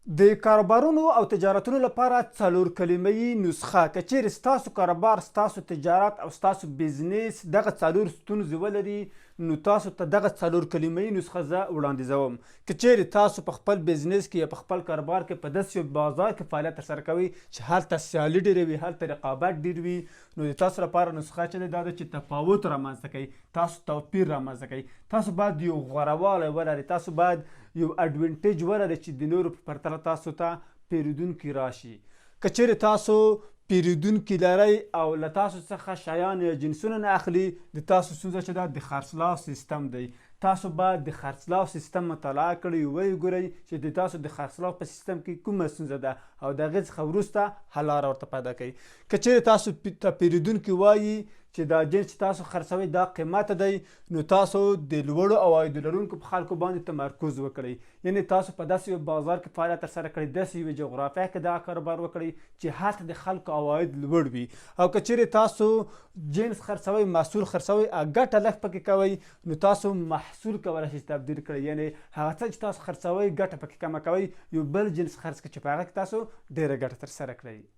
د کاروبارونو او تجارتونو لپاره څلور کلیمه‌یي نسخه که چیرې ستاسو کاروبار، ستاسو تجارت او ستاسو بزنس دغه څلور ستونزې ولري، نو تاسو ته دغه څلور کلیمه‌یي نسخه زه وړاندیزوم. که چیرې تاسو په خپل بزنس کې یا په خپل کاروبار کې په داسې یو بازار کې فعالیت ترسره کوئ چې هلته سیالي ډېره وي، هلته رقابت ډېر وي، نو د تاسو لپاره نسخه چې دی دا ده چې تفاوت رامنځته کوي، تاسو توپیر رامنځته کوي. تاسو باید یو غوره ولرئ، تاسو باید یو اډوانټیج ولرئ چې د نورو په پرتله تاسو ته پیرودونکي راشي. که چیرې تاسو پیرودونکي لرئ او له تاسو څخه شیان یا جنسونه نه اخلي، د تاسو ستونزه چې ده د خرڅلاو سیستم دی. تاسو باید د خرڅلاو سیستم مطالعه کړئ، ویې ګورئ چې د تاسو د خرڅلاو په سیستم کې کومه ستونزه ده او د هغې څخه وروسته حل لاره ورته پیدا کړئ. که چیرې تاسو ته پیرودونکي وایي چې دا جنس چې تاسو خرڅوئ دا قیمته دی، نو تاسو د لوړو عوایدو لرونکو په خلکو باندې تمرکز وکړئ. یعنې تاسو په داسې یو بازار کې فعالیت ترسره کړئ، داسې یوې جغرافیه کې دغه کاروبار وکړئ چې هلته د خلکو عواید لوړ وي. او که چیرې تاسو جنس خرڅوئ، محصول خرڅوئ او ګټه لږ پکې کوئ، نو تاسو محصول کولی شئ تبدیل کړئ. یعنې هغه څه چې تاسو خرڅوئ ګټه پکې کمه کوئ، یو بل جنس خرڅ کړئ چې په هغه کې تاسو ډېره ګټه ترسره کړئ.